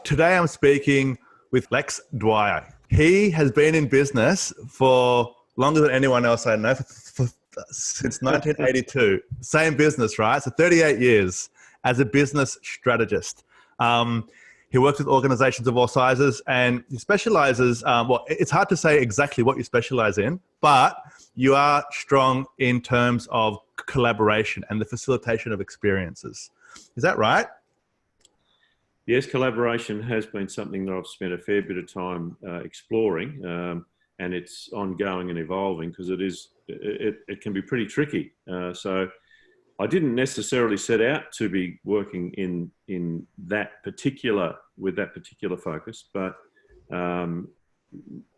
Today I'm speaking with Lex Dwyer. He has been in business for longer than anyone else I know, since 1982. Same business, right? So 38 years as a business strategist. He works with organizations of all sizes, and he specializes, well, it's hard to say exactly what you specialize in, but you are strong in terms of collaboration and the facilitation of experiences. Is that right? Yes, collaboration has been something that I've spent a fair bit of time exploring, and it's ongoing and evolving because it can be pretty tricky. So I didn't necessarily set out to be working in that particular focus, but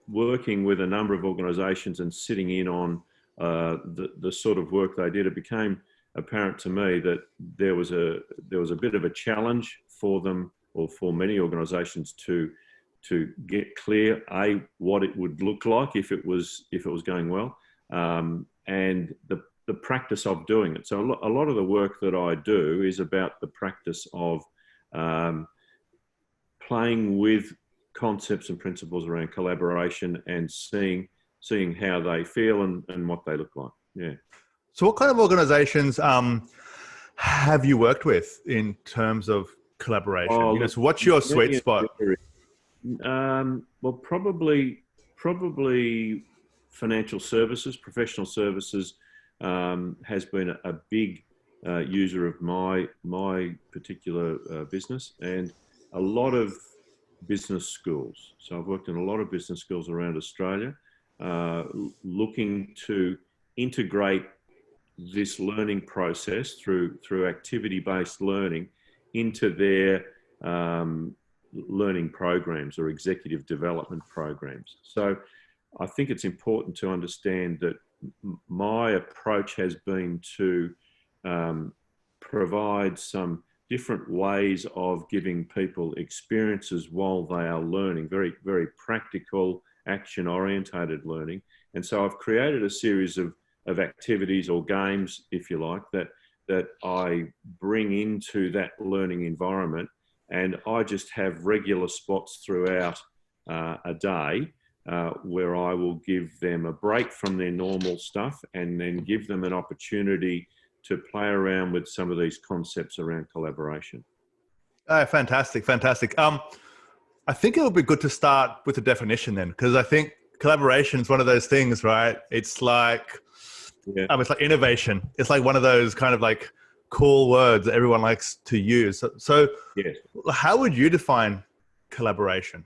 working with a number of organisations and sitting in on the sort of work they did, it became apparent to me that there was a bit of a challenge for them, or for many organisations, to get clear what it would look like if it was going well, and the practice of doing it. So a lot of the work that I do is about the practice of playing with concepts and principles around collaboration and seeing how they feel and what they look like. Yeah. So what kind of organizations have you worked with in terms of collaboration? So what's your sweet spot? Well, probably financial services, professional services has been a big user of my particular business, and a lot of business schools. So I've worked in a lot of business schools around Australia, looking to integrate this learning process through activity-based learning into their learning programs or executive development programs. So I think it's important to understand that my approach has been to provide some different ways of giving people experiences while they are learning, very, very practical, action-orientated learning. And so I've created a series of activities or games, if you like, that I bring into that learning environment, and I just have regular spots throughout a day where I will give them a break from their normal stuff and then give them an opportunity to play around with some of these concepts around collaboration. Oh, fantastic. I think it would be good to start with a definition then, because I think collaboration is one of those things, right? It's like, it's like innovation. It's like one of those kind of like cool words that everyone likes to use. So yes. How would you define collaboration?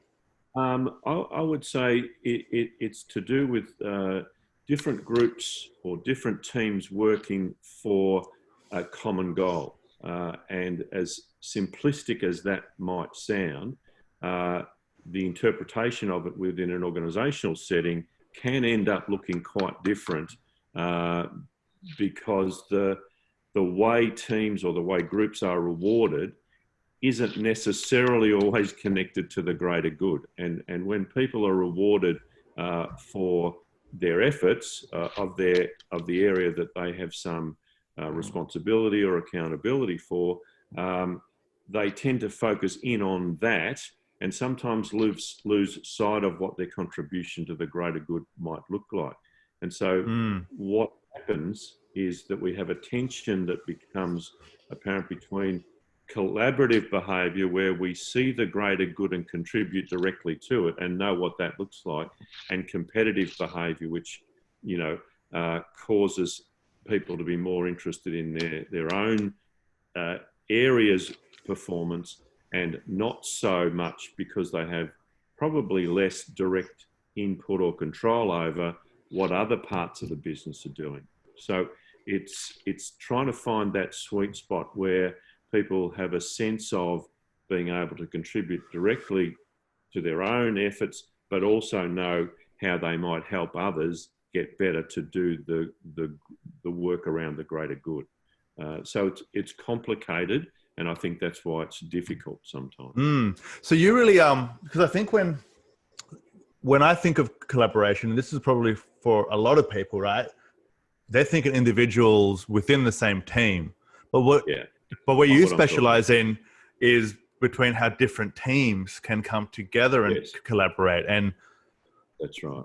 I would say it's to do with different groups or different teams working for a common goal. And as simplistic as that might sound, the interpretation of it within an organizational setting can end up looking quite different, because the way teams or the way groups are rewarded isn't necessarily always connected to the greater good. And when people are rewarded for their efforts of the area that they have some responsibility or accountability for, they tend to focus in on that and sometimes lose sight of what their contribution to the greater good might look like. And so what happens is that we have a tension that becomes apparent between collaborative behaviour, where we see the greater good and contribute directly to it and know what that looks like, and competitive behaviour, which causes people to be more interested in their own areas performance, and not so much because they have probably less direct input or control over what other parts of the business are doing. So it's trying to find that sweet spot where people have a sense of being able to contribute directly to their own efforts, but also know how they might help others get better to do the work around the greater good. So it's complicated, and I think that's why it's difficult sometimes. So you really, because I think when I think of collaboration, and this is probably for a lot of people, right? They're thinking individuals within the same team, but what you specialize in is between how different teams can come together and Yes. collaborate. And That's right.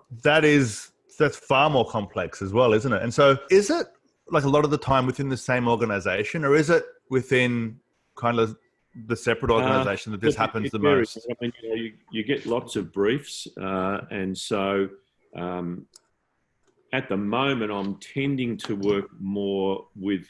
that's far more complex as well, isn't it? And so is it like a lot of the time within the same organization, or is it within kind of the separate organization that this Look, happens it the varies. most? I mean, you get lots of briefs, and so at the moment, I'm tending to work more with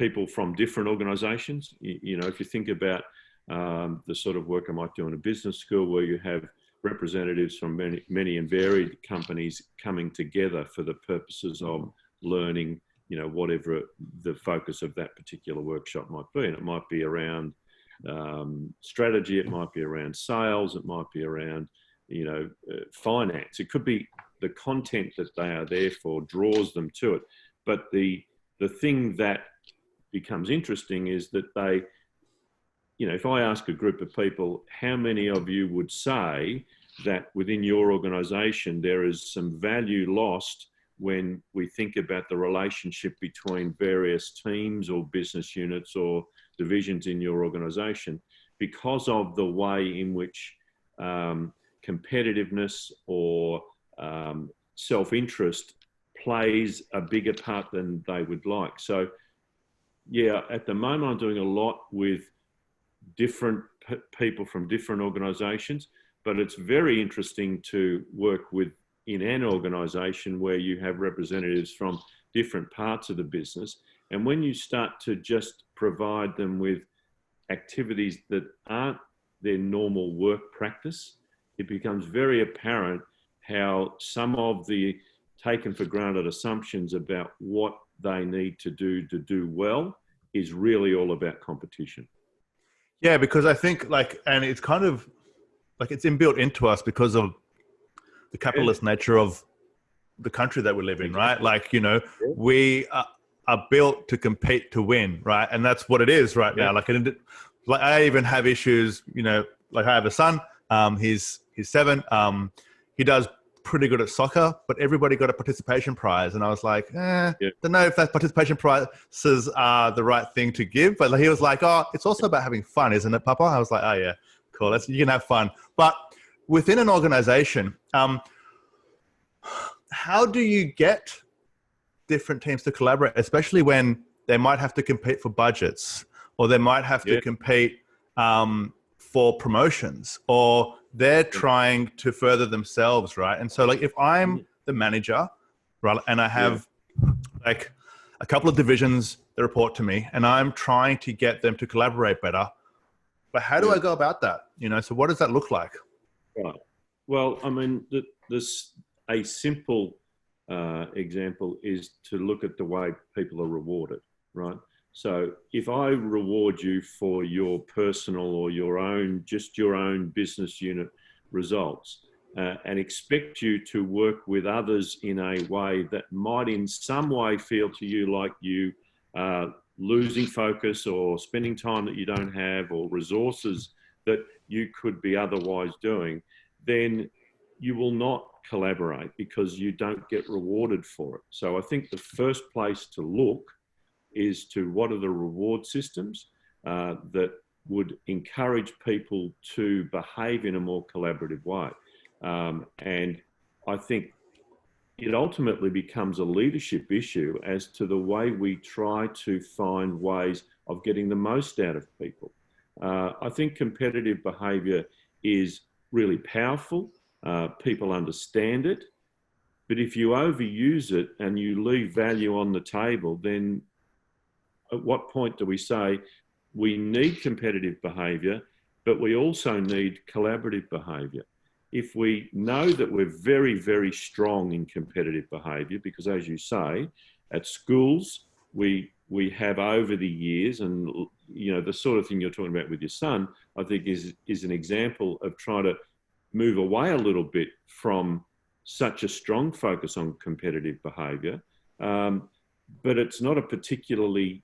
people from different organisations. You know, if you think about the sort of work I might do in a business school, where you have representatives from many and varied companies coming together for the purposes of learning, you know, whatever the focus of that particular workshop might be. And it might be around strategy, it might be around sales, it might be around, you know, finance. It could be the content that they are there for draws them to it. But the thing that becomes interesting is that they, you know, if I ask a group of people, how many of you would say that within your organisation there is some value lost when we think about the relationship between various teams or business units or divisions in your organisation because of the way in which competitiveness or self-interest plays a bigger part than they would like. So, yeah, at the moment I'm doing a lot with different people from different organisations, but it's very interesting to work with in an organisation where you have representatives from different parts of the business. And when you start to just provide them with activities that aren't their normal work practice, it becomes very apparent how some of the taken for granted assumptions about what they need to do well is really all about competition. Yeah, because I think like, and it's kind of like it's inbuilt into us because of the capitalist nature of the country that we live in, right? Like, you know, we are built to compete to win, right? And that's what it is right now. Like I even have issues, you know, like I have a son, he's 7, he does pretty good at soccer, but everybody got a participation prize. And I was like, don't know if that participation prizes are the right thing to give. But he was like, oh, it's also about having fun, isn't it, Papa? I was like, oh yeah, cool. You can have fun. But within an organization, how do you get different teams to collaborate, especially when they might have to compete for budgets, or they might have to compete for promotions, or they're trying to further themselves, right? And so like if I'm the manager, right, and I have like a couple of divisions that report to me and I'm trying to get them to collaborate better, but how do I go about that? You know, so what does that look like? Right. Well, I mean, this a simple example is to look at the way people are rewarded, right? So if I reward you for your personal or your own business unit results and expect you to work with others in a way that might in some way feel to you like you are losing focus or spending time that you don't have or resources that you could be otherwise doing, then you will not collaborate because you don't get rewarded for it. So I think the first place to look is to what are the reward systems that would encourage people to behave in a more collaborative way. And I think it ultimately becomes a leadership issue as to the way we try to find ways of getting the most out of people. I think competitive behavior is really powerful. People understand it. But if you overuse it and you leave value on the table, then at what point do we say we need competitive behavior, but we also need collaborative behavior? If we know that we're very, very strong in competitive behavior, because as you say, at schools, we have over the years, and you know, the sort of thing you're talking about with your son, I think is an example of trying to move away a little bit from such a strong focus on competitive behavior. But it's not a particularly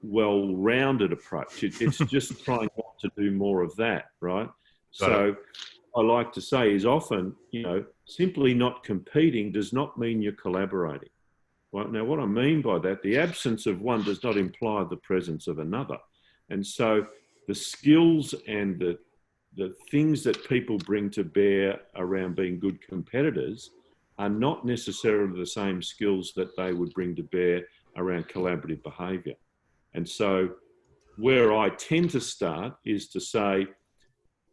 well-rounded approach. It's just trying not to do more of that, right? So I like to say is often, you know, simply not competing does not mean you're collaborating. Right? Now, what I mean by that, the absence of one does not imply the presence of another. And so the skills and the things that people bring to bear around being good competitors are not necessarily the same skills that they would bring to bear around collaborative behaviour. And so where I tend to start is to say,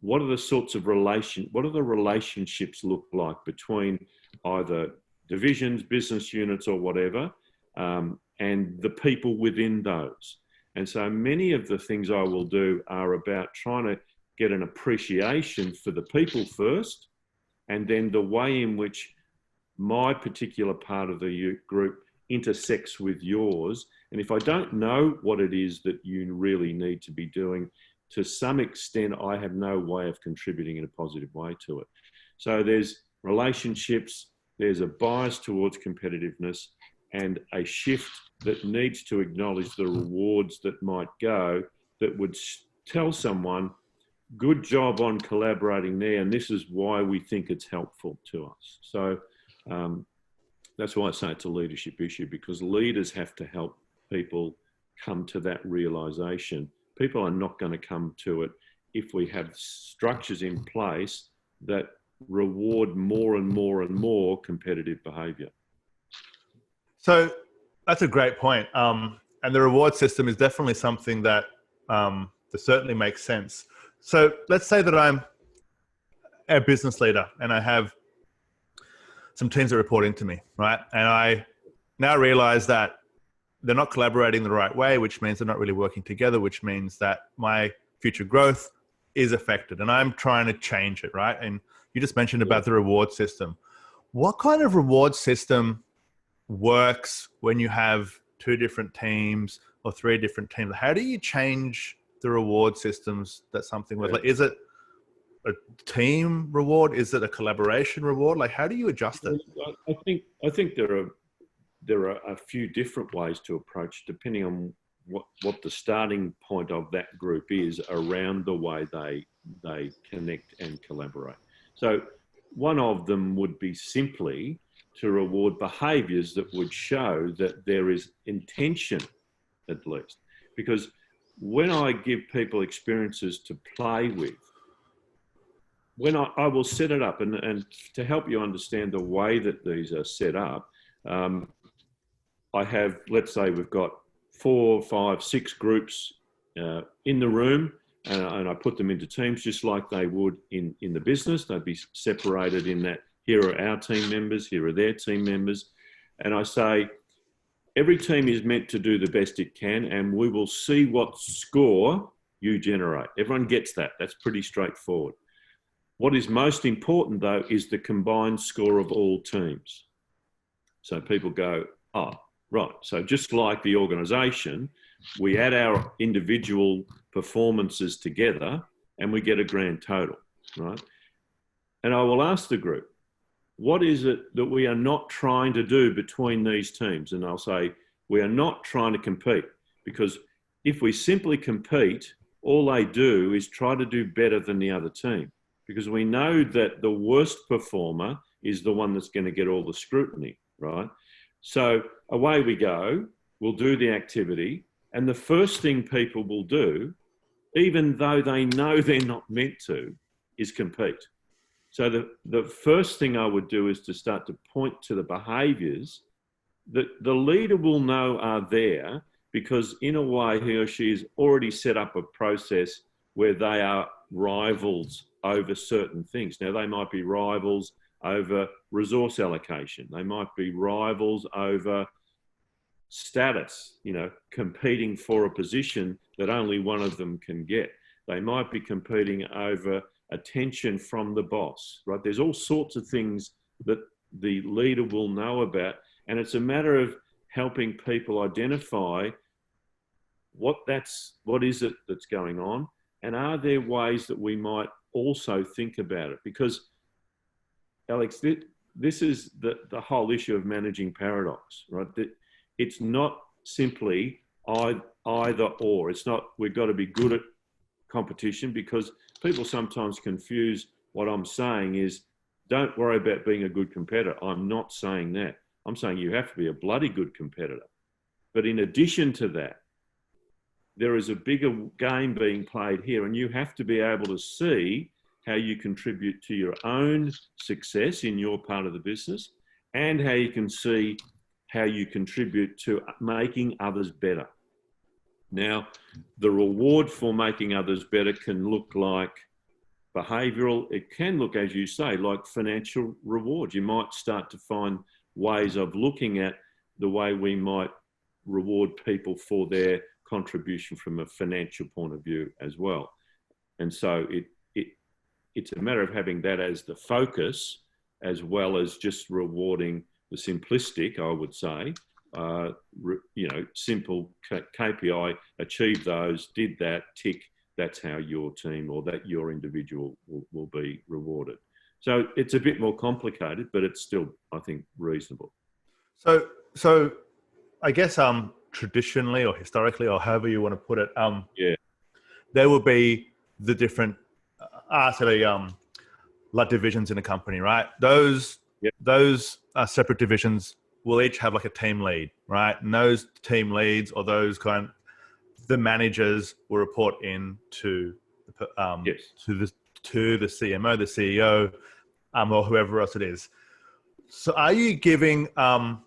what are the relationships look like between either divisions, business units or whatever, and the people within those. And so many of the things I will do are about trying to get an appreciation for the people first, and then the way in which my particular part of the group intersects with yours. And if I don't know what it is that you really need to be doing, to some extent, I have no way of contributing in a positive way to it. So there's relationships, there's a bias towards competitiveness, and a shift that needs to acknowledge the rewards that might go, that would tell someone, good job on collaborating there, and this is why we think it's helpful to us. So that's why I say it's a leadership issue, because leaders have to help people come to that realization. People are not going to come to it if we have structures in place that reward more and more and more competitive behavior. So that's a great point. And the reward system is definitely something that certainly makes sense. So let's say that I'm a business leader and I have some teams that report into me, right? And I now realize that they're not collaborating the right way, which means they're not really working together, which means that my future growth is affected, and I'm trying to change it, right? And you just mentioned about the reward system. What kind of reward system works when you have 2 different teams or 3 different teams? How do you change the reward systems that something with? Like, is it a team reward? Is it a collaboration reward? Like, how do you adjust it? I think there are a few different ways to approach, depending on what the starting point of that group is around the way they connect and collaborate. So one of them would be simply to reward behaviours that would show that there is intention, at least. Because when I give people experiences to play with, when I will set it up, and to help you understand the way that these are set up, I have, let's say we've got 4, 5, 6 groups in the room, and I put them into teams just like they would in the business. They'd be separated in that, here are our team members, here are their team members. And I say, every team is meant to do the best it can, and we will see what score you generate. Everyone gets that. That's pretty straightforward. What is most important, though, is the combined score of all teams. So people go, oh, right. So just like the organisation, we add our individual performances together and we get a grand total, right? And I will ask the group, what is it that we are not trying to do between these teams? And I'll say, we are not trying to compete, because if we simply compete, all they do is try to do better than the other team, because we know that the worst performer is the one that's going to get all the scrutiny, right? So away we go, we'll do the activity, and the first thing people will do, even though they know they're not meant to, is compete. So the first thing I would do is to start to point to the behaviours that the leader will know are there, because in a way he or she has already set up a process where they are rivals over certain things. Now, they might be rivals over resource allocation. They might be rivals over status, competing for a position that only one of them can get. They might be competing over attention from the boss, right? There's all sorts of things that the leader will know about, and it's a matter of helping people identify what is it that's going on, and are there ways that we might also think about it? Because, Alex, this is the whole issue of managing paradox, right? It's not simply either or. It's not, we've got to be good at competition, because people sometimes confuse what I'm saying is, don't worry about being a good competitor. I'm not saying that. I'm saying you have to be a bloody good competitor. But in addition to that, there is a bigger game being played here, and you have to be able to see how you contribute to your own success in your part of the business, and how you can see how you contribute to making others better. Now, the reward for making others better can look like behavioural. It can look, as you say, like financial reward. You might start to find ways of looking at the way we might reward people for their contribution from a financial point of view as well. And so it's a matter of having that as the focus, as well as just rewarding the simplistic, I would say, simple KPI, achieve those, did that, tick, that's how your team or that your individual will be rewarded. So it's a bit more complicated, but it's still, I think, reasonable. So I guess traditionally or historically, or however you want to put it, there will be the different like divisions in a company, right? Those separate divisions will each have like a team lead, right? And those team leads or those the managers will report in to the CMO, the CEO, or whoever else it is. So are you giving the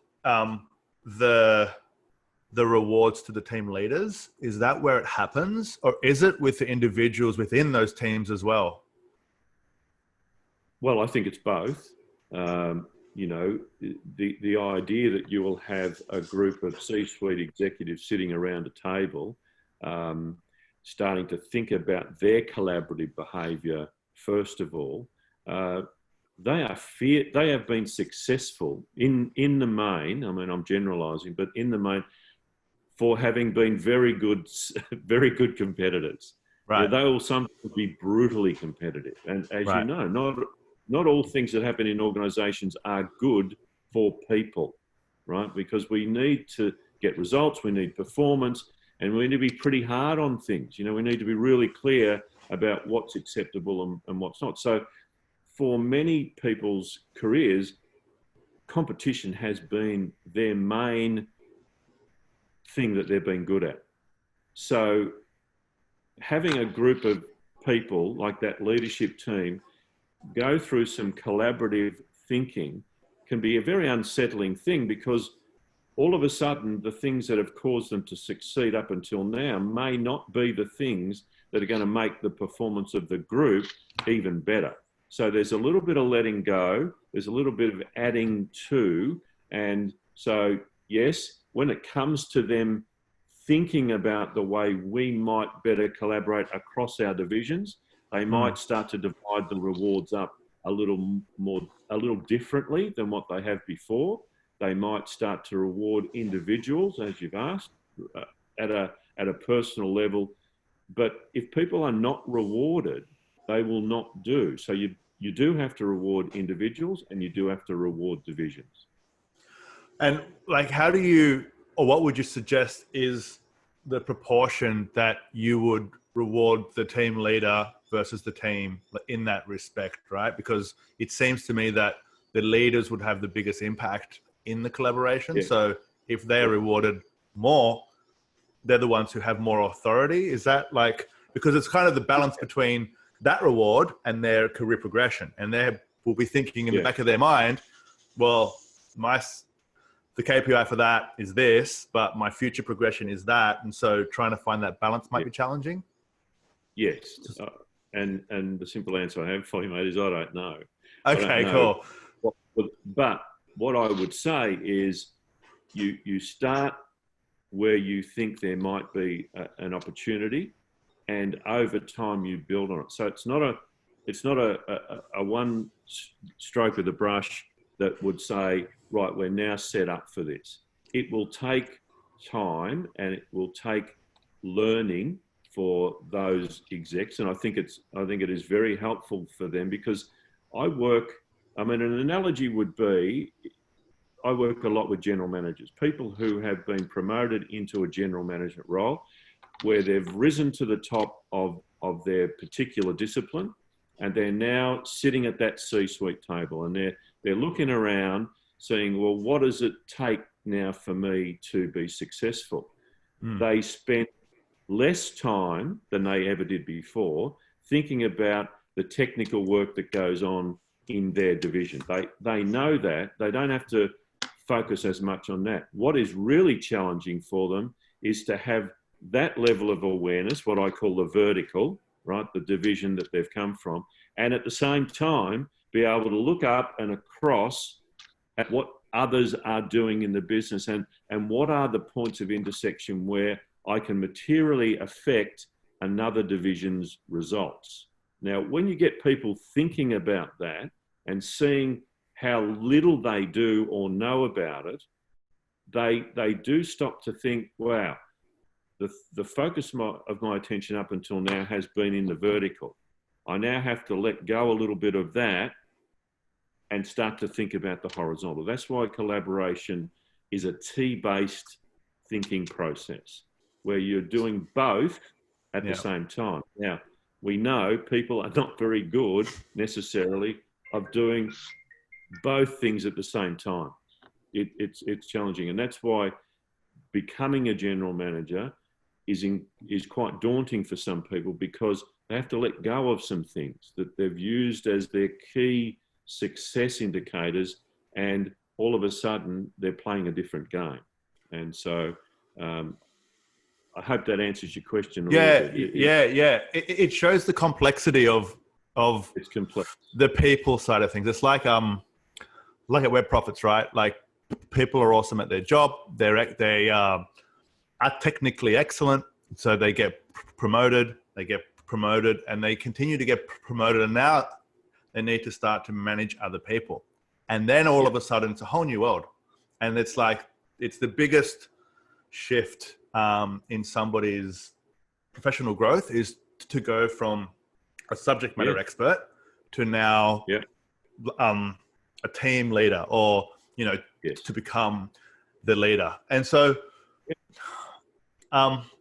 rewards to the team leaders? Is that where it happens, or is it with the individuals within those teams as well? Well, I think it's both. The idea that you will have a group of C-suite executives sitting around a table, starting to think about their collaborative behaviour first of all. They have been successful in the main. I mean, I'm generalising, but in the main, for having been very good competitors. Right. They will sometimes be brutally competitive, and as you know, not all things that happen in organisations are good for people, right? Because we need to get results, we need performance, and we need to be pretty hard on things. We need to be really clear about what's acceptable and what's not. So for many people's careers, competition has been their main thing that they've been good at. So having a group of people like that leadership team go through some collaborative thinking can be a very unsettling thing, because all of a sudden the things that have caused them to succeed up until now may not be the things that are going to make the performance of the group even better. So there's a little bit of letting go, there's a little bit of adding to, and so yes, when it comes to them thinking about the way we might better collaborate across our divisions, they might start to divide the rewards up a little differently than what they have before. They might start to reward individuals, as you've asked, at a personal level. But if people are not rewarded, they will not do. So you do have to reward individuals, and you do have to reward divisions. And like, how do you, or what would you suggest is the proportion that you would reward the team leader versus the team in that respect, right? Because it seems to me that the leaders would have the biggest impact in the collaboration. Yeah. So if they're rewarded more, they're the ones who have more authority. Is that like, because it's kind of the balance between that reward and their career progression. And they will be thinking in the back of their mind, well, the KPI for that is this, but my future progression is that. And so trying to find that balance might be challenging. Yes. And the simple answer I have for you, mate, is I don't know. Okay, cool. But what I would say is you start where you think there might be an opportunity, and over time you build on it. So it's not a one stroke of the brush that would say, right, we're now set up for this. It will take time, and it will take learning for those execs, and I think it is very helpful for them, because an analogy would be, I work a lot with general managers, people who have been promoted into a general management role where they've risen to the top of their particular discipline, and they're now sitting at that C-suite table, and they're looking around saying, well, what does it take now for me to be successful? They spent less time than they ever did before thinking about the technical work that goes on in their division. They know that. They don't have to focus as much on that. What is really challenging for them is to have that level of awareness, what I call the vertical, right, the division that they've come from, and at the same time, be able to look up and across at what others are doing in the business and what are the points of intersection where I can materially affect another division's results. Now, when you get people thinking about that and seeing how little they do or know about it, they do stop to think, wow, the focus of my attention up until now has been in the vertical. I now have to let go a little bit of that and start to think about the horizontal. That's why collaboration is a T-based thinking process, where you're doing both at the same time. Now, we know people are not very good necessarily of doing both things at the same time. It's challenging, and that's why becoming a general manager is quite daunting for some people, because they have to let go of some things that they've used as their key success indicators, and all of a sudden they're playing a different game. And so I hope that answers your question a little bit. It shows the complexity of it's complex. The people side of things. It's like at Web Profits, right? Like, people are awesome at their job. They are technically excellent, so they get promoted. They get promoted, and they continue to get promoted. And now they need to start to manage other people. And then all of a sudden, it's a whole new world. And it's like, it's the biggest shift in somebody's professional growth, is to go from a subject matter expert to now a team leader, or, to become the leader. And so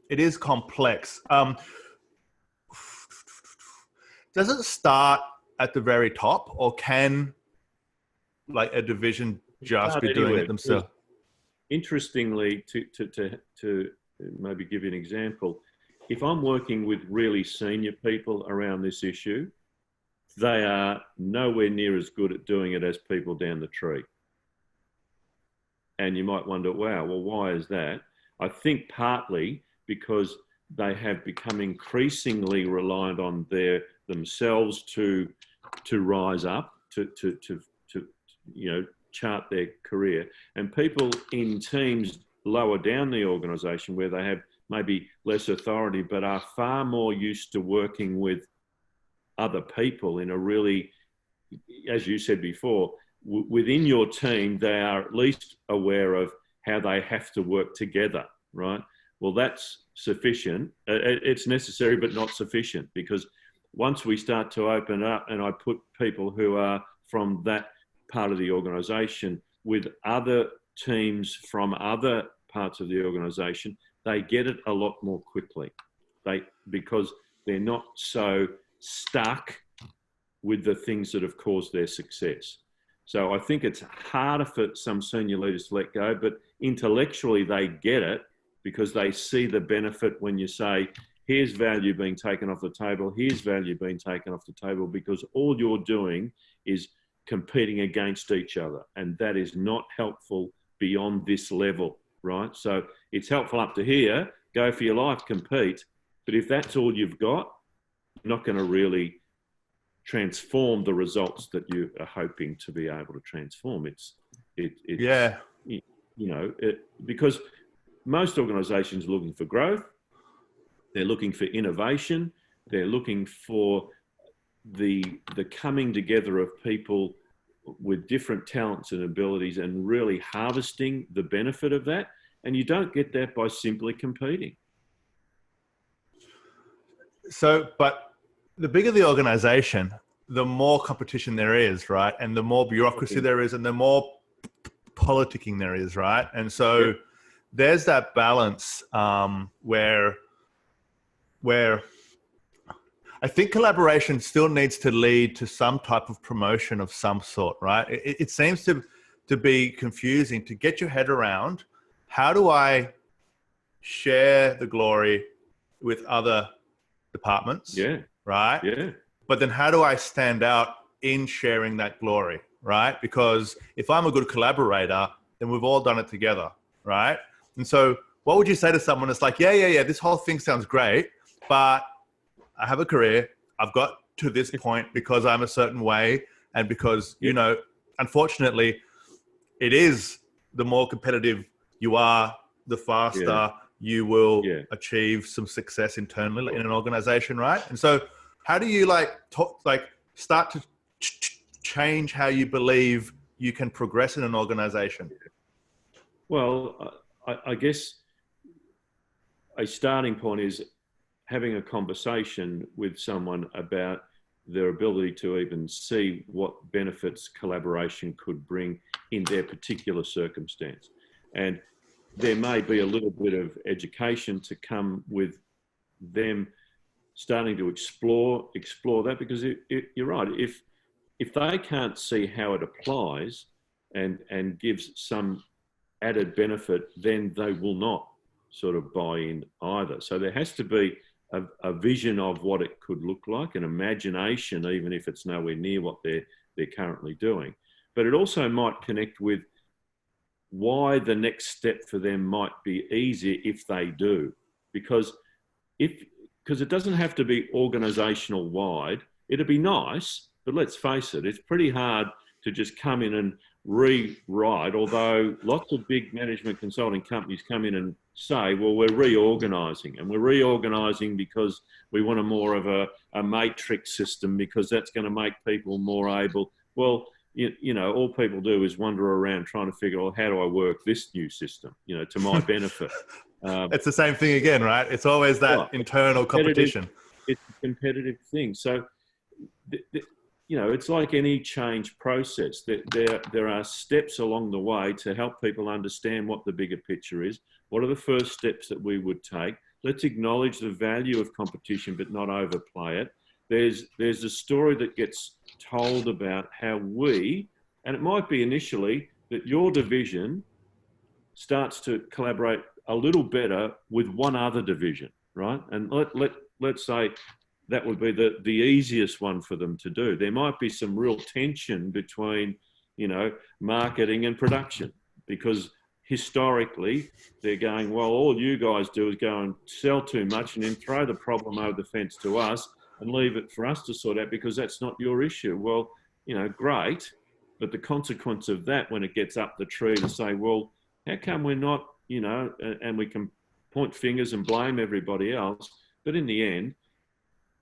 it is complex. Does it start at the very top, or can like a division just be doing it themselves? Interestingly, to maybe give you an example, if I'm working with really senior people around this issue, they are nowhere near as good at doing it as people down the tree. And you might wonder, wow, well, why is that? I think partly because they have become increasingly reliant on themselves to rise up, to chart their career. And people in teams lower down the organisation, where they have maybe less authority, but are far more used to working with other people in a really, as you said before, within your team, they are at least aware of how they have to work together, right? Well, that's sufficient. It's necessary, but not sufficient, because once we start to open up and I put people who are from that part of the organisation with other teams from other parts of the organisation, they get it a lot more quickly. Because they're not so stuck with the things that have caused their success. So I think it's harder for some senior leaders to let go, but intellectually they get it, because they see the benefit when you say, here's value being taken off the table, here's value being taken off the table, because all you're doing is competing against each other. And that is not helpful beyond this level, right? So it's helpful up to here, go for your life, compete. But if that's all you've got, you're not going to really transform the results that you are hoping to be able to transform. Because most organizations are looking for growth, they're looking for innovation, they're looking for the coming together of people with different talents and abilities and really harvesting the benefit of that. And you don't get that by simply competing. So, but the bigger the organization, the more competition there is, right? And the more bureaucracy there is, and the more politicking there is, right? And so there's that balance where I think collaboration still needs to lead to some type of promotion of some sort, right? It seems to be confusing to get your head around, how do I share the glory with other departments, Yeah. right? Yeah. But then how do I stand out in sharing that glory, right? Because if I'm a good collaborator, then we've all done it together, right? And so what would you say to someone that's like, yeah, this whole thing sounds great, but I have a career. I've got to this point because I'm a certain way, and because, you know, unfortunately, it is the more competitive you are, the faster you will achieve some success internally in an organization, right? And so how do you start to change how you believe you can progress in an organization? Well, I guess a starting point is having a conversation with someone about their ability to even see what benefits collaboration could bring in their particular circumstance. And there may be a little bit of education to come with them starting to explore that, because you're right. If they can't see how it applies and gives some added benefit, then they will not sort of buy in either. So there has to be a vision of what it could look like, an imagination, even if it's nowhere near what they're currently doing. But it also might connect with why the next step for them might be easier if they do. Because it doesn't have to be organizational wide. It'd be nice, but let's face it, it's pretty hard to just come in and rewrite, although lots of big management consulting companies come in and say, well, we're reorganizing, and we're reorganizing because we want a more of a matrix system, because that's going to make people more able. Well, you know, all people do is wander around trying to figure out, how do I work this new system, you know, to my benefit. It's the same thing again, right? It's always that internal competition. It's a competitive thing. So, you know, it's like any change process. There are steps along the way to help people understand what the bigger picture is. What are the first steps that we would take? Let's acknowledge the value of competition, but not overplay it. There's a story that gets told about how we, and it might be initially that your division starts to collaborate a little better with one other division, right? And let's say that would be the easiest one for them to do. There might be some real tension between, you know, marketing and production, because historically they're going, well, all you guys do is go and sell too much and then throw the problem over the fence to us and leave it for us to sort out because that's not your issue. Well, you know, great. But the consequence of that, when it gets up the tree to say, well, how come we're not, you know, and we can point fingers and blame everybody else. But in the end,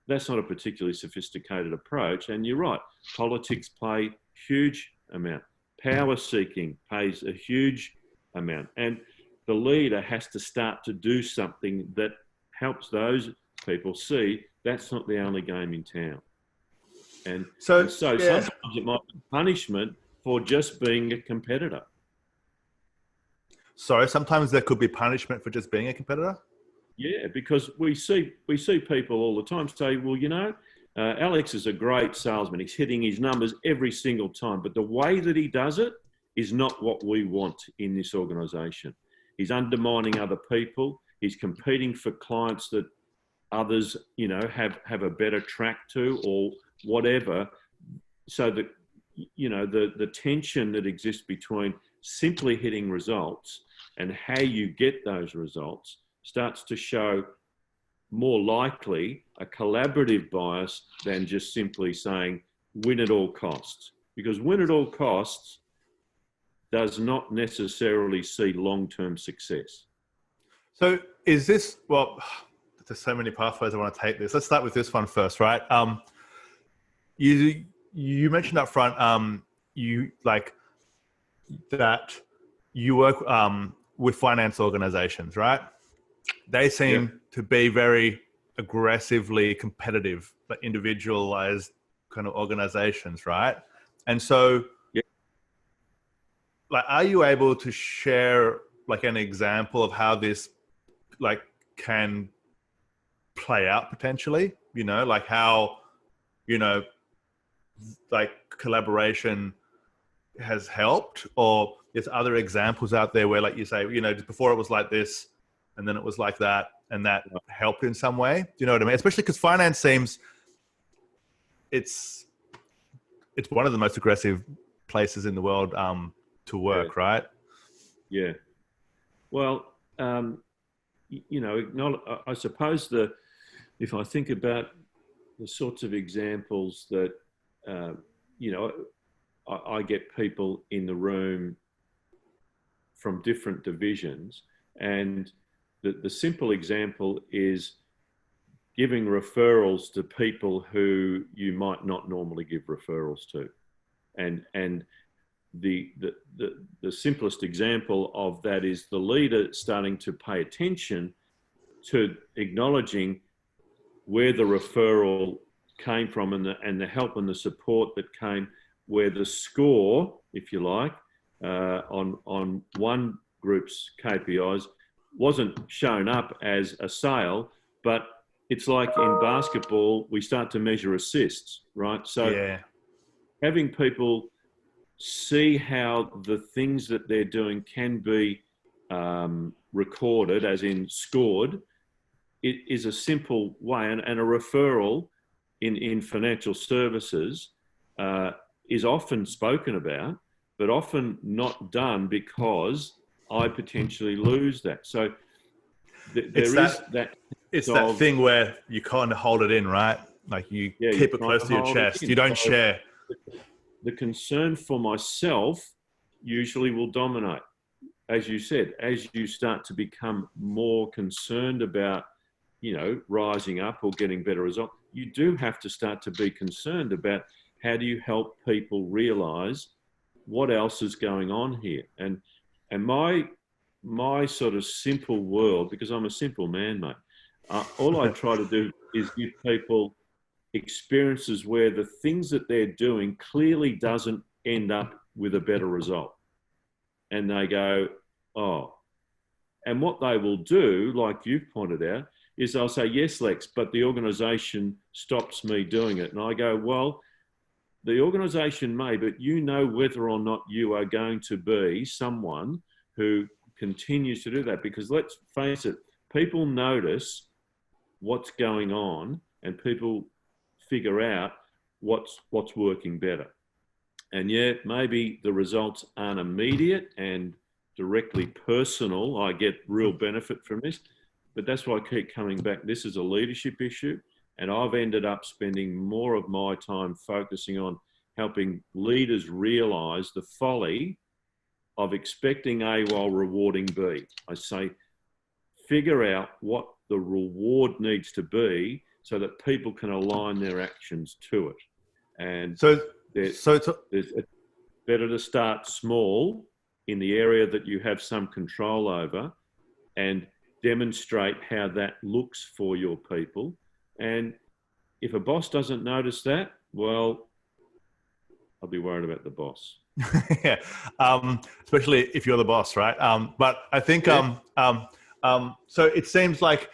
that's not a particularly sophisticated approach. And you're right, politics play huge amount. Power seeking pays a huge amount. And the leader has to start to do something that helps those people see that's not the only game in town. And so sometimes it might be punishment for just being a competitor. Sorry, sometimes there could be punishment for just being a competitor? Yeah, because we see people all the time say, well, you know, Alex is a great salesman. He's hitting his numbers every single time. But the way that he does it is not what we want in this organization. He's undermining other people. He's competing for clients that others, you know, have a better track to or whatever. So that, you know, the tension that exists between simply hitting results and how you get those results starts to show more likely a collaborative bias than just simply saying win at all costs. Because win at all costs does not necessarily see long-term success. So is this, well, there's so many pathways I want to take this. Let's start with this one first, right? You mentioned up front, you like that you work with finance organizations, right? They seem to be very aggressively competitive, but individualized kind of organizations, right? And so, like, are you able to share like an example of how this like can play out potentially? You know, like how, you know, like collaboration has helped, or there's other examples out there where, like you say, you know, before it was like this, and then it was like that, and that helped in some way. Do you know what I mean? Especially because finance seems it's one of the most aggressive places in the world to work, right? Yeah. Well, I suppose if I think about the sorts of examples that, I get people in the room from different divisions, and the simple example is giving referrals to people who you might not normally give referrals to. And the simplest example of that is the leader starting to pay attention to acknowledging where the referral came from and the help and the support that came, where the score, if you like, on one group's KPIs wasn't shown up as a sale, but it's like in basketball, we start to measure assists, right? So having people see how the things that they're doing can be recorded, as in scored, it is a simple way. And a referral in financial services is often spoken about, but often not done because I potentially lose that. So it's that thing where you kind of hold it in, right? Like you keep it close to your chest. You don't share. The concern for myself usually will dominate. As you said, as you start to become more concerned about, rising up or getting better results, you do have to start to be concerned about how do you help people realize what else is going on here. And my sort of simple world, because I'm a simple man, mate, all I try to do is give people experiences where the things that they're doing clearly doesn't end up with a better result. And they go, oh. And what they will do, like you've pointed out, is they'll say, yes, Lex, but the organisation stops me doing it. And I go, well, the organisation may, but you know whether or not you are going to be someone who continues to do that. Because let's face it, people notice what's going on and people figure out what's working better. And maybe the results aren't immediate and directly personal. I get real benefit from this, but that's why I keep coming back. This is a leadership issue, and I've ended up spending more of my time focusing on helping leaders realize the folly of expecting A while rewarding B. I say, figure out what the reward needs to be so that people can align their actions to it. And so it's better to start small in the area that you have some control over and demonstrate how that looks for your people. And if a boss doesn't notice that, well, I'll be worried about the boss. Yeah, especially if you're the boss, right? But I think so it seems like,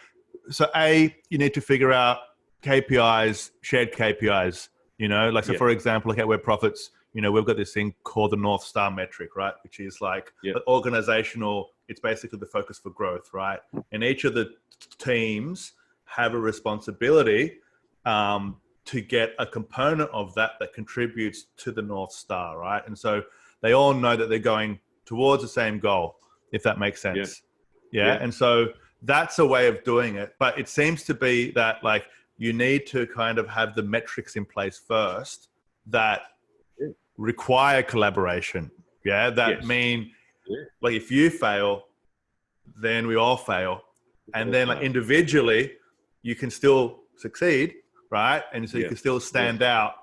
you need to figure out KPIs, shared KPIs, for example, like at Web Profits, we've got this thing called the North Star metric, right? Which is like organizational, it's basically the focus for growth, right? And each of the teams have a responsibility to get a component of that contributes to the North Star, right? And so they all know that they're going towards the same goal, if that makes sense. Yeah. And so that's a way of doing it. But it seems to be that like you need to kind of have the metrics in place first that require collaboration. Yeah. That mean like if you fail, then we all fail. And then like individually you can still succeed, right? And so you can still stand out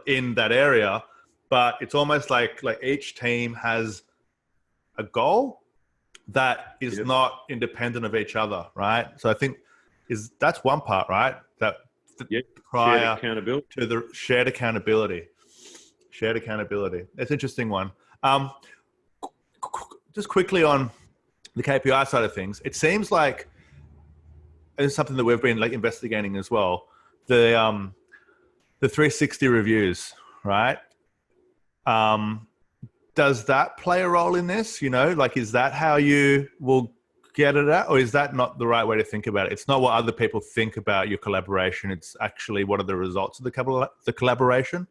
in that area, but it's almost like each team has a goal that is not independent of each other, right? So I think that's one part, right? That prior shared accountability. To the shared accountability. Shared accountability. That's an interesting one. Just quickly on the KPI side of things, it seems like it's something that we've been like investigating as well. The 360 reviews, right? Does that play a role in this? Like, is that how you will get it at, or is that not the right way to think about it? It's not what other people think about your collaboration. It's actually what are the results of the collaboration?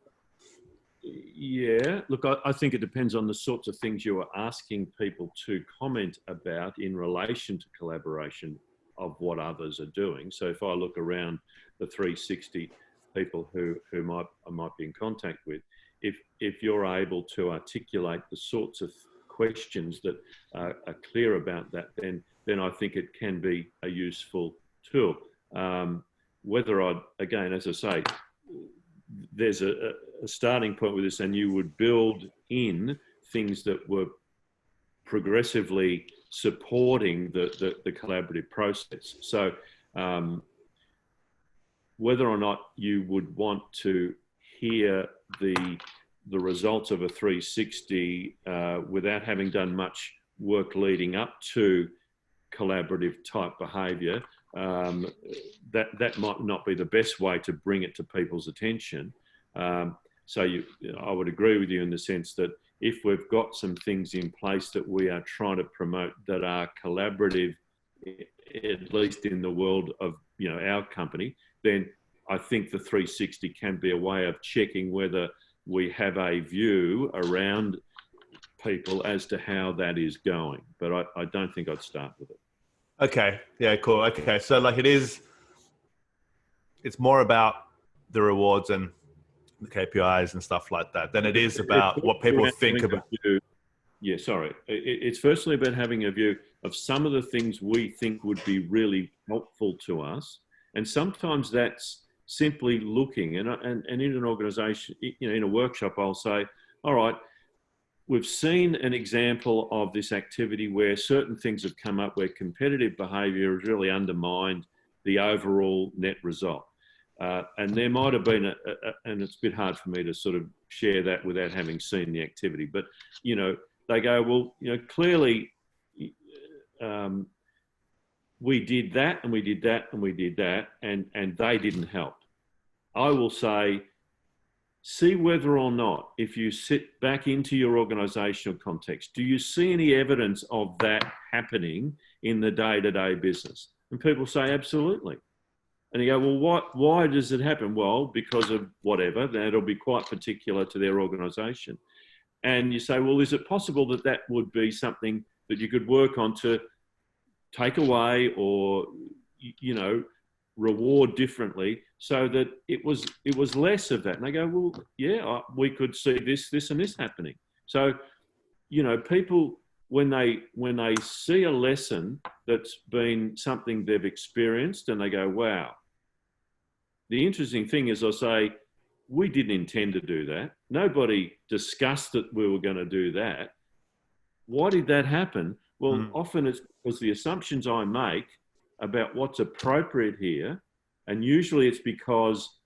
Yeah, look, I think it depends on the sorts of things you are asking people to comment about in relation to collaboration of what others are doing. So if I look around the 360 people who I might be in contact with, if you're able to articulate the sorts of questions that are clear about that, then I think it can be a useful tool. Whether again, as I say, there's a starting point with this, and you would build in things that were progressively supporting the collaborative process. So whether or not you would want to hear the results of a 360 without having done much work leading up to collaborative type behaviour, that might not be the best way to bring it to people's attention. So I would agree with you in the sense that if we've got some things in place that we are trying to promote that are collaborative, at least in the world of our company, then I think the 360 can be a way of checking whether we have a view around people as to how that is going. But I don't think I'd start with it. Okay. Yeah, cool. Okay. So like it's more about the rewards and the KPIs and stuff like that than it is about what people think about. Yeah, sorry. It's firstly about having a view of some of the things we think would be really helpful to us. And sometimes that's simply looking, and in an organisation, in a workshop, I'll say, all right, we've seen an example of this activity where certain things have come up where competitive behaviour has really undermined the overall net result. And there might have been, and it's a bit hard for me to sort of share that without having seen the activity, but, they go, well, clearly we did that and we did that and we did that and they didn't help. I will say, see whether or not, if you sit back into your organisational context, do you see any evidence of that happening in the day-to-day business? And people say, absolutely. And you go, well, why does it happen? Well, because of whatever, that'll be quite particular to their organisation. And you say, well, is it possible that that would be something that you could work on to take away or, reward differently so that it was less of that? And they go, well, yeah, we could see this and this happening. So, people, when they see a lesson that's been something they've experienced and they go, wow. The interesting thing is I say, we didn't intend to do that. Nobody discussed that we were going to do that. Why did that happen? Well, often it's because the assumptions I make about what's appropriate here, and usually it's because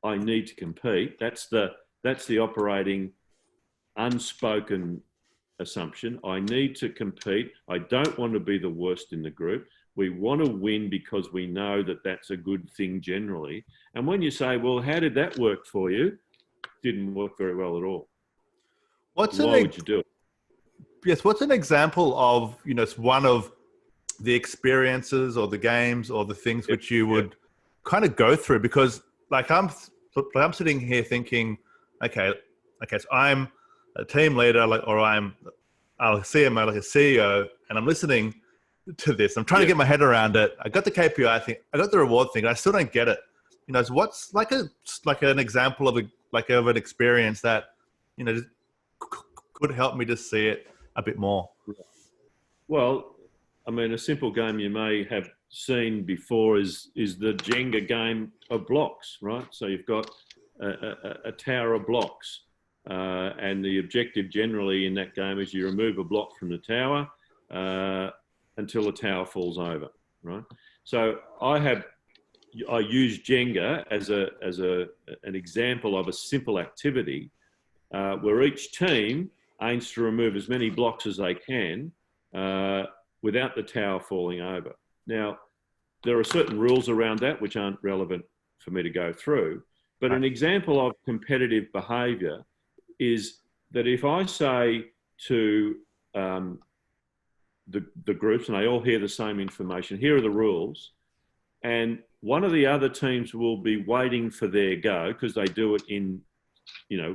I need to compete. That's the operating unspoken assumption. I need to compete. I don't want to be the worst in the group. We want to win because we know that that's a good thing generally. And when you say, well, how did that work for you? Didn't work very well at all. Why would you do it? Yes. What's an example of, it's one of the experiences or the games or the things which you would kind of go through? Because like I'm sitting here thinking, okay, so I'm a team leader, or I'm a CMO, like a CEO, and I'm listening to this. I'm trying to get my head around it. I got the KPI thing, I got the reward thing, I still don't get it. So what's like an example of an experience that, could help me to see it a bit more? Well, I mean, a simple game you may have seen before is the Jenga game of blocks, right? So you've got a tower of blocks, and the objective generally in that game is you remove a block from the tower until the tower falls over, right? So I use Jenga as an example of a simple activity where each team aims to remove as many blocks as they can without the tower falling over. Now, there are certain rules around that which aren't relevant for me to go through, but an example of competitive behaviour is that if I say to the groups, and they all hear the same information. Here are the rules. And one of the other teams will be waiting for their go, because they do it in,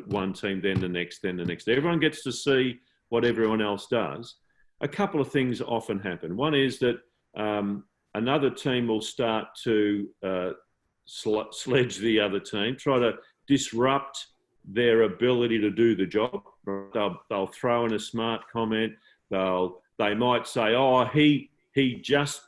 one team, then the next, then the next. Everyone gets to see what everyone else does. A couple of things often happen. One is that another team will start to sledge the other team, try to disrupt their ability to do the job. They'll throw in a smart comment. They might say, "Oh, he just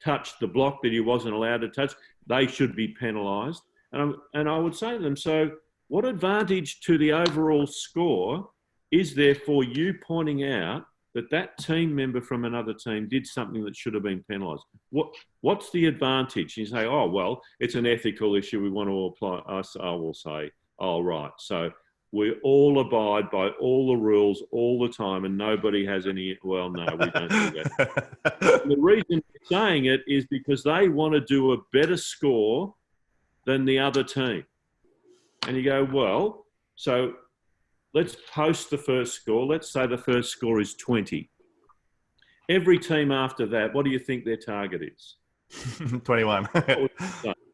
touched the block that he wasn't allowed to touch. They should be penalised." And I would say to them, so what advantage to the overall score is there for you pointing out that team member from another team did something that should have been penalised? What's the advantage? You say, "Oh, well, it's an ethical issue. We want to apply." I will say, "Oh, right. So we all abide by all the rules all the time, and nobody has any." Well, no, we don't do that. The reason they're saying it is because they want to do a better score than the other team. And you go, well, so let's post the first score. Let's say the first score is 20. Every team after that, what do you think their target is? 21.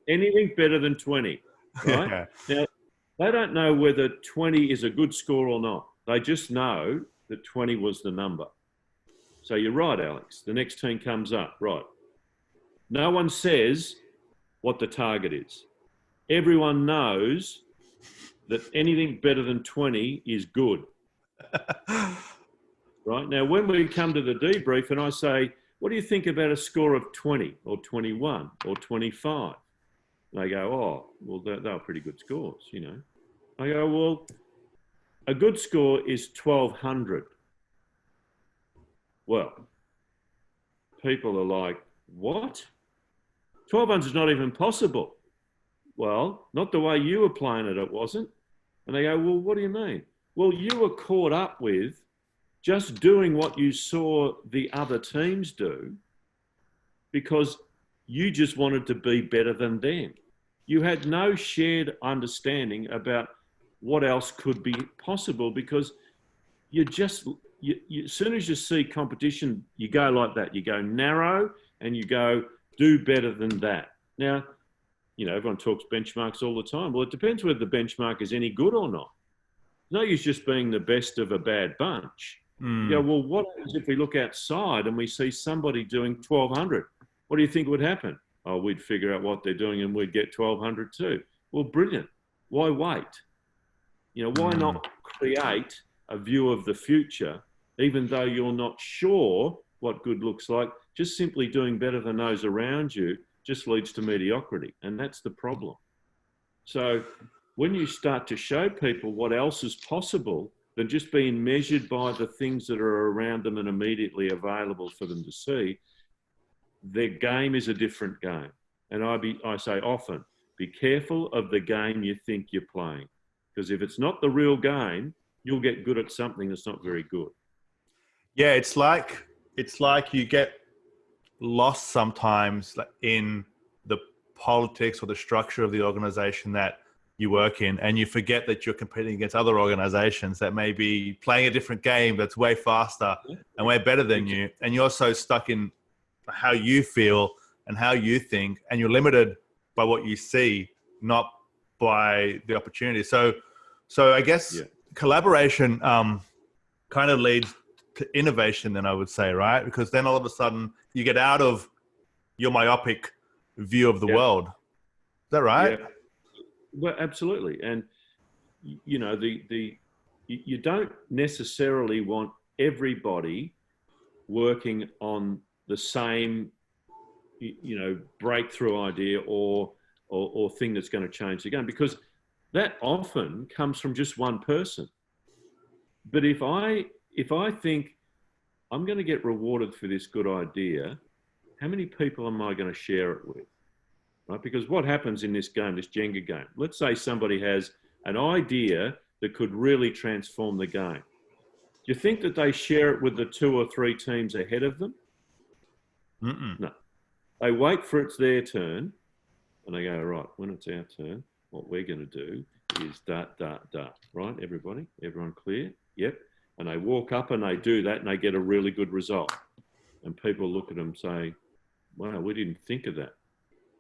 Anything better than 20, right? Yeah. Now, they don't know whether 20 is a good score or not. They just know that 20 was the number. So you're right, Alex. The next team comes up, right? No one says what the target is. Everyone knows that anything better than 20 is good. Right? Now, when we come to the debrief and I say, "What do you think about a score of 20 or 21 or 25? They go, "Oh, well, they were pretty good scores, I go, "Well, a good score is 1,200. Well, people are like, "What? 1,200 is not even possible." Well, not the way you were playing it wasn't. And they go, "Well, what do you mean?" Well, you were caught up with just doing what you saw the other teams do because you just wanted to be better than them. You had no shared understanding about what else could be possible, because as soon as you see competition, you go like that. You go narrow and you go, do better than that. Now, everyone talks benchmarks all the time. Well, it depends whether the benchmark is any good or not. No use just being the best of a bad bunch. You go, well, what happens if we look outside and we see somebody doing 1,200? What do you think would happen? Oh, we'd figure out what they're doing and we'd get 1,200 too. Well, brilliant. Why wait? Why not create a view of the future, even though you're not sure what good looks like? Just simply doing better than those around you just leads to mediocrity, and that's the problem. So when you start to show people what else is possible than just being measured by the things that are around them and immediately available for them to see, their game is a different game. And I say often, be careful of the game you think you're playing, because if it's not the real game, you'll get good at something that's not very good. Yeah, it's like you get lost sometimes in the politics or the structure of the organization that you work in, and you forget that you're competing against other organizations that may be playing a different game that's way faster and way better than you, and you're so stuck in how you feel and how you think, and you're limited by what you see, not by the opportunity. So I guess collaboration kind of leads to innovation, then, I would say, right? Because then all of a sudden you get out of your myopic view of the world. Is that right? Yeah. Well, absolutely. And you don't necessarily want everybody working on the same breakthrough idea or thing that's going to change the game, because that often comes from just one person. But if I think I'm going to get rewarded for this good idea, how many people am I going to share it with? Right? Because what happens in this game, this Jenga game, let's say somebody has an idea that could really transform the game. Do you think that they share it with the 2 or 3 teams ahead of them? No. They wait for it's their turn and they go, right, when it's our turn, what we're going to do is dot, right, everybody? Everyone clear? Yep. And they walk up and they do that and they get a really good result. and people look at them saying, wow, we didn't think of that.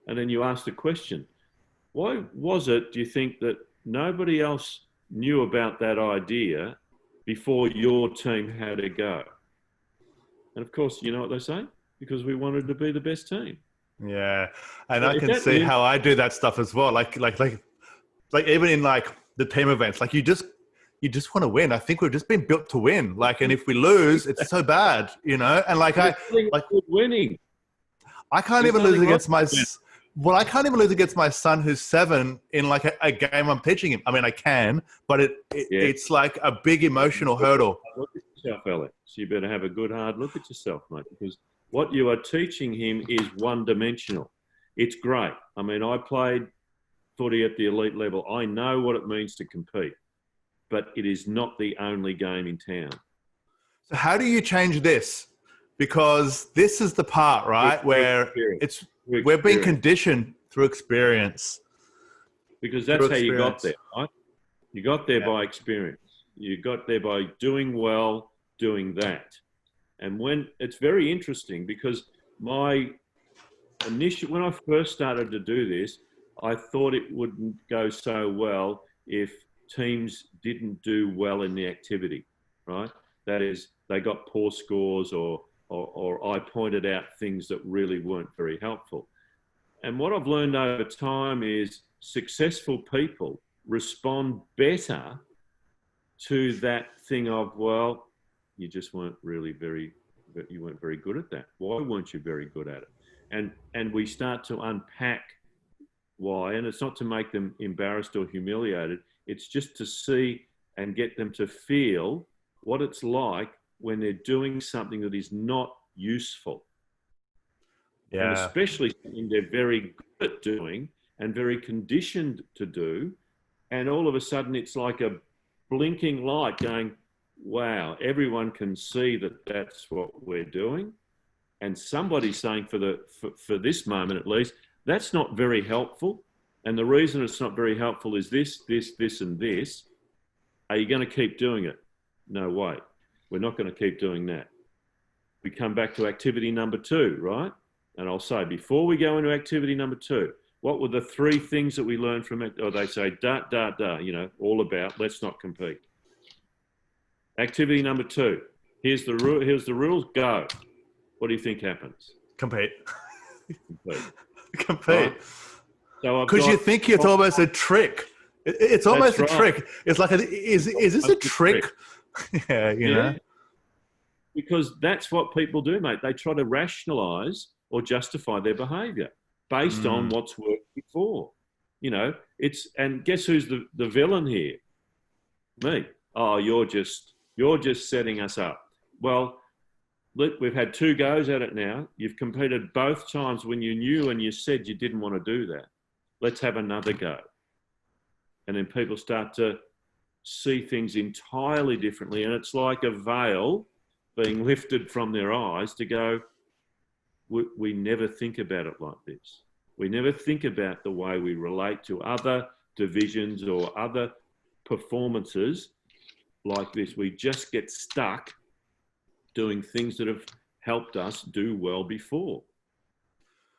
And then you ask the question, why was it, do you think, that nobody else knew about that idea before your team had a go? And of course, you know what they say? Because we wanted to be the best team. Yeah. And So I can see how I do that stuff as well. Like even in like the team events, like you just want to win. I think we've just been built to win. Like, and if we lose, it's so bad, you know? And like, winning. I can't even lose against I can't even lose against my son who's 7 in like a game I'm teaching him. I mean, I can, but it's like a big emotional hurdle. Look at yourself, Alex. You better have a good hard look at yourself, mate, because what you are teaching him is one-dimensional. It's great. I mean, I played footy at the elite level. I know what it means to compete, but it is not the only game in town. So how do you change this? Because this is the part, right, where we're being conditioned through experience. Because that's how you got there, right? You got there by experience. You got there by doing well, doing that. And when it's very interesting, because when I first started to do this, I thought it wouldn't go so well if teams didn't do well in the activity, right? That is, they got poor scores or I pointed out things that really weren't very helpful. And what I've learned over time is successful people respond better to that thing of, well, you just weren't really you weren't very good at that. Why weren't you very good at it? And we start to unpack why, and it's not to make them embarrassed or humiliated. It's just to see and get them to feel what it's like when they're doing something that is not useful. Yeah. And especially something they're very good at doing and very conditioned to do. And all of a sudden it's like a blinking light going, wow, everyone can see that that's what we're doing. And somebody's saying for this moment at least, that's not very helpful. And the reason it's not very helpful is this, and this. Are you going to keep doing it? No way. We're not going to keep doing that. We come back to activity number 2, right? And I'll say, before we go into activity number 2, what were the 3 things that we learned from it? Or they say, all about, let's not compete. Activity number 2, here's the rules, go. What do you think happens? Compete. Compete. Right? Because you think it's almost a trick. It's almost a trick. It's like, is this a trick? Yeah, you know. Because that's what people do, mate. They try to rationalize or justify their behavior based on what's worked before. You know, and guess who's the villain here? Me. Oh, you're just setting us up. Well, we've had 2 goes at it now. You've competed both times when you knew and you said you didn't want to do that. Let's have another go. And then people start to see things entirely differently. And it's like a veil being lifted from their eyes to go, we never think about it like this. We never think about the way we relate to other divisions or other performances like this. We just get stuck doing things that have helped us do well before.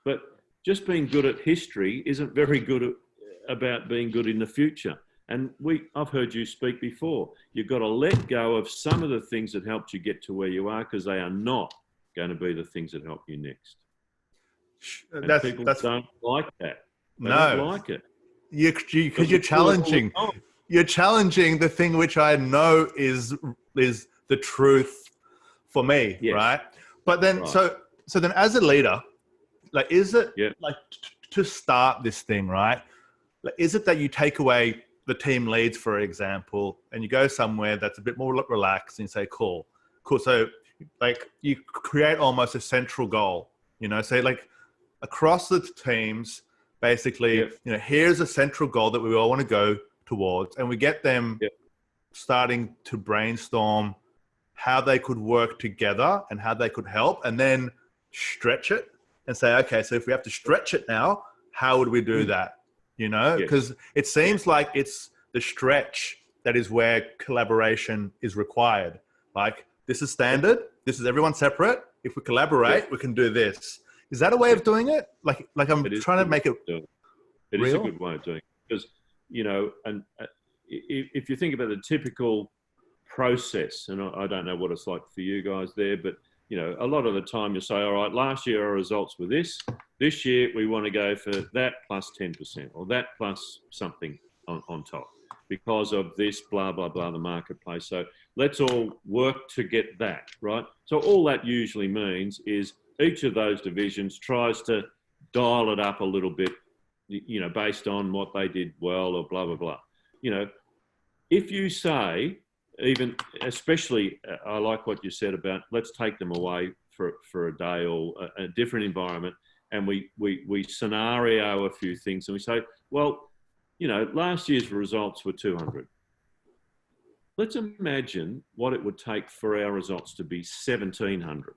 But just being good at history isn't very good about being good in the future. And I've heard you speak before. You've got to let go of some of the things that helped you get to where you are, because they are not going to be the things that help you next. And people don't like that. They don't like it. Because you're challenging. You're challenging the thing which I know is the truth for me, yes. Right? But then, right. So then, as a leader, like, is it like to start this thing, right? Like, is it that you take away the team leads, for example, and you go somewhere that's a bit more relaxed and you say, cool. So like you create almost a central goal, you know, say like across the teams, basically, you know, here's a central goal that we all want to go towards, and we get them starting to brainstorm how they could work together and how they could help, and then stretch it and say, okay, so if we have to stretch it now, how would we do that? You know, because it seems like it's the stretch that is where collaboration is required. Like, this is standard. This is everyone separate. if we collaborate, we can do this. Is that a way of doing it? Like I'm trying to make it It real? is a good way of doing it because, you know, and if you think about the typical process, and I don't know what it's like for you guys there, but, you know, a lot of the time you say, all right, last year our results were this. This year we want to go for that plus 10% or that plus something on top because of this, blah, blah, blah, the marketplace. So let's all work to get that, right? So all that usually means is each of those divisions tries to dial it up a little bit, you know, based on what they did well or blah, blah, blah. You know, if you say, even, especially, I like what you said about let's take them away for a day or a different environment, and we scenario a few things and we say, well, you know, last year's results were 200. Let's imagine what it would take for our results to be 1,700.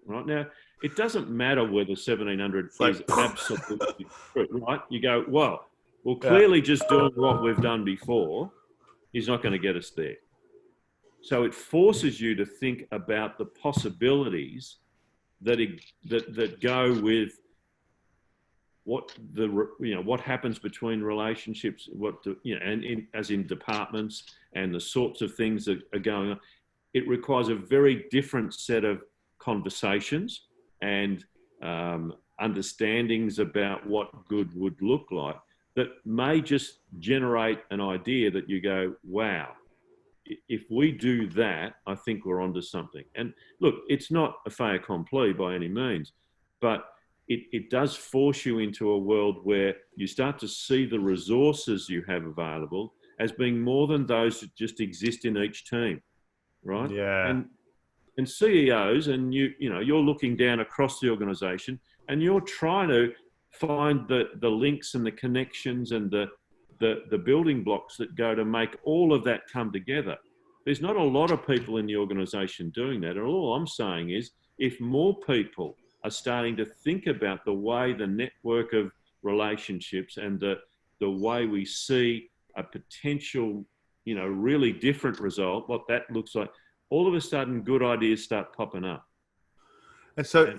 Right now, it doesn't matter whether 1,700 is absolutely true, right? You go, well, clearly just doing what we've done before is not going to get us there. So it forces you to think about the possibilities that go with what happens between relationships, as in departments and the sorts of things that are going on. It requires a very different set of conversations and understandings about what good would look like that may just generate an idea that you go, wow, if we do that, I think we're onto something. And look, it's not a fait accompli by any means, but it does force you into a world where you start to see the resources you have available as being more than those that just exist in each team, right? Yeah. And CEOs, and you're looking down across the organization and you're trying to find the links and the connections and the building blocks that go to make all of that come together. There's not a lot of people in the organization doing that. And all I'm saying is if more people are starting to think about the way the network of relationships and the way we see a potential, really different result, what that looks like, all of a sudden good ideas start popping up. And so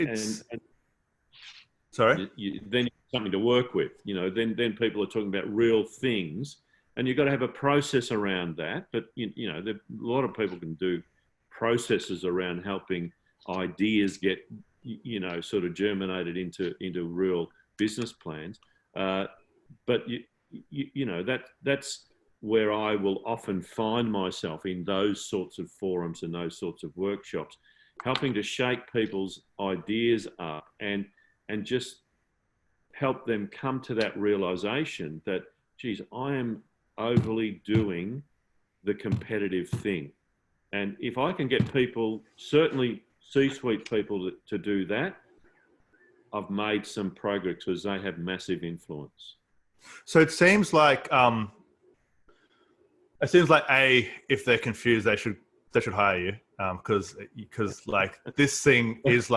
sorry? Then you have something to work with, then people are talking about real things and you've got to have a process around that. But, a lot of people can do processes around helping ideas get, sort of germinated into real business plans. But, that's where I will often find myself in those sorts of forums and those sorts of workshops, helping to shake people's ideas up and just help them come to that realization that, geez, I am overly doing the competitive thing. And if I can get people, certainly C-suite people to do that, I've made some progress because they have massive influence. So it seems like, if they're confused, they should hire you, because like this thing is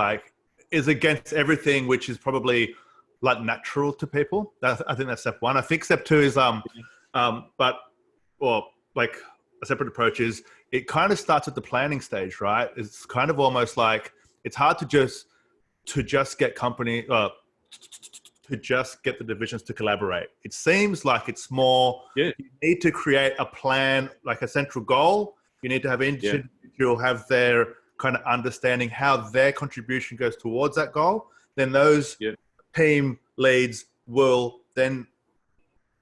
against everything, which is probably like natural to people. I think that's step one. I think step two is like a separate approach is it kind of starts at the planning stage, right? It's kind of almost like it's hard to just get to just get the divisions to collaborate. It seems like it's more, you need to create a plan, like a central goal. You need to have individual have their kind of understanding how their contribution goes towards that goal. Then those team leads will then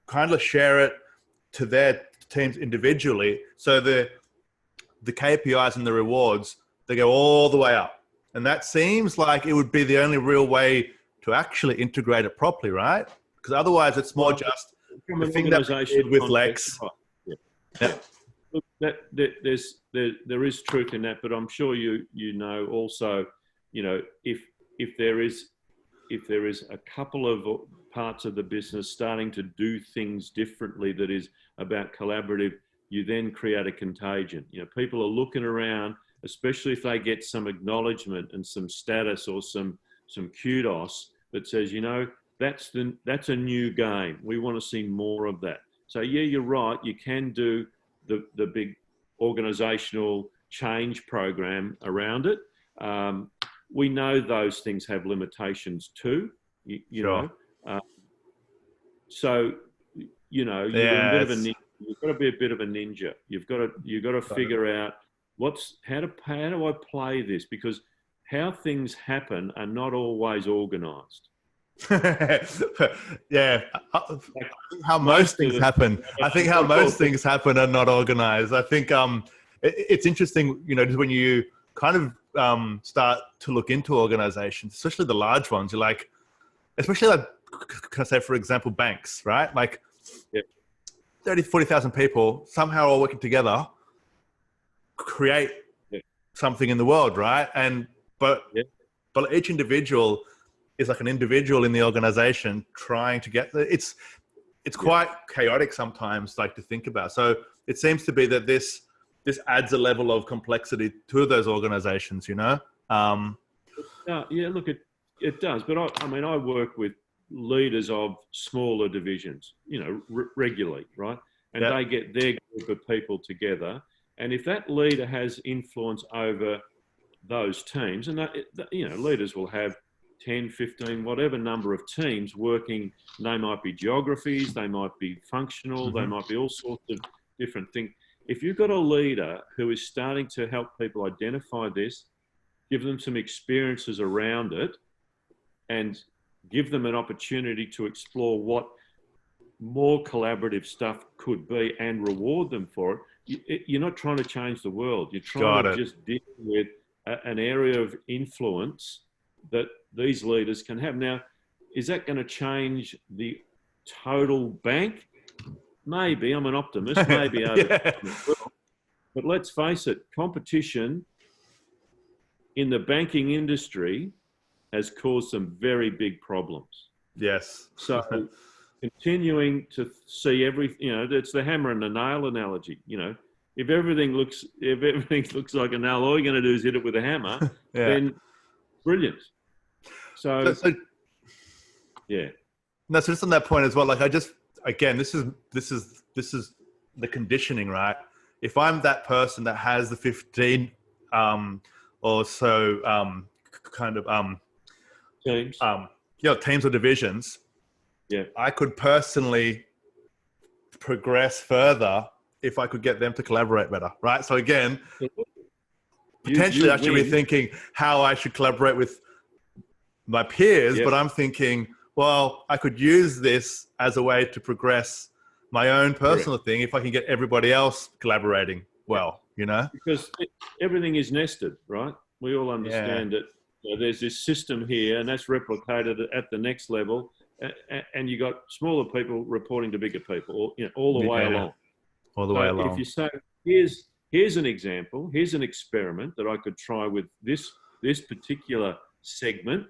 kind of share it to their teams individually. So the KPIs and the rewards, they go all the way up. And that seems like it would be the only real way to actually integrate it properly, right? Because otherwise it's more just the thing that we did with Lex. Look, there is truth in that, but I'm sure you know also, if there is a couple of parts of the business starting to do things differently that is about collaborative, you then create a contagion. People are looking around, especially if they get some acknowledgement and some status or some kudos that says, that's a new game. We want to see more of that. So yeah, you're right. You can do the big organizational change program around it. we know those things have limitations too, you Sure. know. So, you're a bit of a ninja. You've got to be a bit of a ninja. You've got to figure out how do I play this, because how things happen are not always organised. Yeah, how most things happen. I think how most things happen are not organized. I think it's interesting, just when you kind of start to look into organizations, especially the large ones. You're like, especially like, can I say, for example, banks, right? Like 30, 40,000 people somehow all working together create something in the world, right? But each individual is like an individual in the organization trying to get there. It's quite chaotic sometimes, like, to think about. So it seems to be that this adds a level of complexity to those organizations, look, it does. But I work with leaders of smaller divisions, regularly, right? And they get their group of people together. And if that leader has influence over those teams, and leaders will have 10, 15, whatever number of teams working. They might be geographies, they might be functional, they might be all sorts of different things. If you've got a leader who is starting to help people identify this, give them some experiences around it, and give them an opportunity to explore what more collaborative stuff could be and reward them for it, you're not trying to change the world. You're trying to just deal with an area of influence that these leaders can have. Now, is that going to change the total bank? Maybe. I'm an optimist. Maybe. But let's face it, competition in the banking industry has caused some very big problems. Yes. So continuing to see it's the hammer and the nail analogy. If everything looks like a nail, all you're going to do is hit it with a hammer, then brilliant. So yeah. No, so just on that point as well, like this is the conditioning, right? If I'm that person that has the 15 or so teams, teams or divisions, I could personally progress further if I could get them to collaborate better, right? So again, potentially I should be thinking how I should collaborate with my peers, but I'm thinking, well, I could use this as a way to progress my own personal thing if I can get everybody else collaborating well, Because everything is nested, right? We all understand that there's this system here, and that's replicated at the next level, and you got smaller people reporting to bigger people, all the way along. All the way along. If you say, here's an example, here's an experiment that I could try with this particular segment,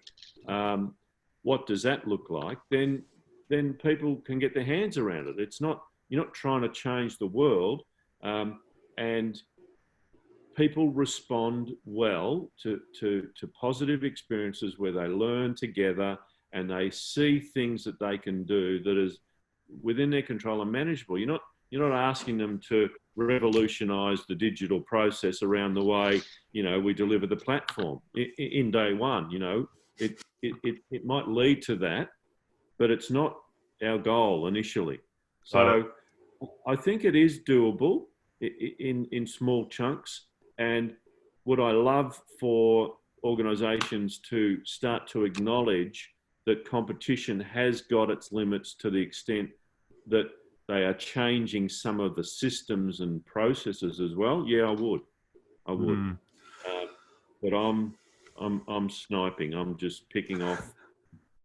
what does that look like? Then people can get their hands around it. You're not trying to change the world, and people respond well to positive experiences where they learn together and they see things that they can do that is within their control and manageable. You're not asking them to revolutionise the digital process around the way we deliver the platform in day one. It might lead to that, but it's not our goal initially. So I think it is doable in small chunks. And would I love for organisations to start to acknowledge that competition has got its limits to the extent that they are changing some of the systems and processes as well? Yeah, I would. But I'm sniping. I'm just picking off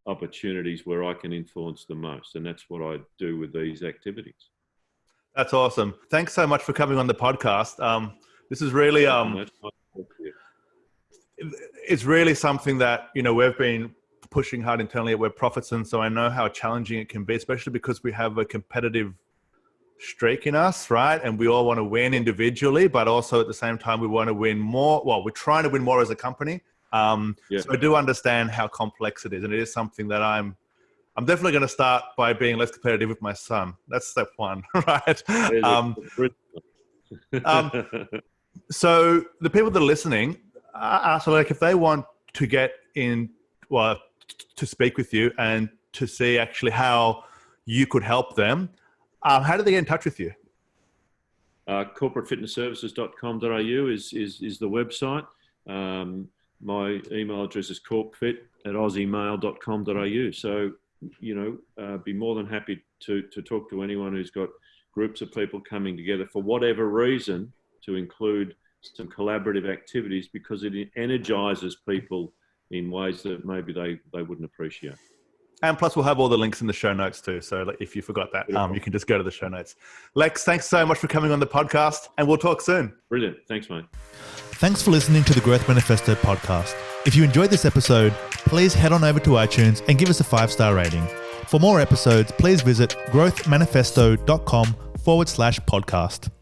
opportunities where I can influence the most, and that's what I do with these activities. That's awesome. Thanks so much for coming on the podcast. This is really it's really something that we've been pushing hard internally at Web Profits, and so I know how challenging it can be, especially because we have a competitive streak in us, right? And we all want to win individually, but also at the same time we want to win more. Well, we're trying to win more as a company. So I do understand how complex it is, and it is something that I'm definitely going to start by being less competitive with my son. That's step one, right? So the people that are listening, so like if they want to get in, well, to speak with you and to see actually how you could help them, how do they get in touch with you? Corporatefitnessservices.com.au is the website. My email address is corpfit@aussiemail.com.au. So, be more than happy to talk to anyone who's got groups of people coming together for whatever reason, to include some collaborative activities, because it energizes people in ways that maybe they wouldn't appreciate. And plus, we'll have all the links in the show notes too. So if you forgot that, you can just go to the show notes. Lex, thanks so much for coming on the podcast, and we'll talk soon. Brilliant. Thanks, mate. Thanks for listening to the Growth Manifesto podcast. If you enjoyed this episode, please head on over to iTunes and give us a 5-star rating. For more episodes, please visit growthmanifesto.com/podcast.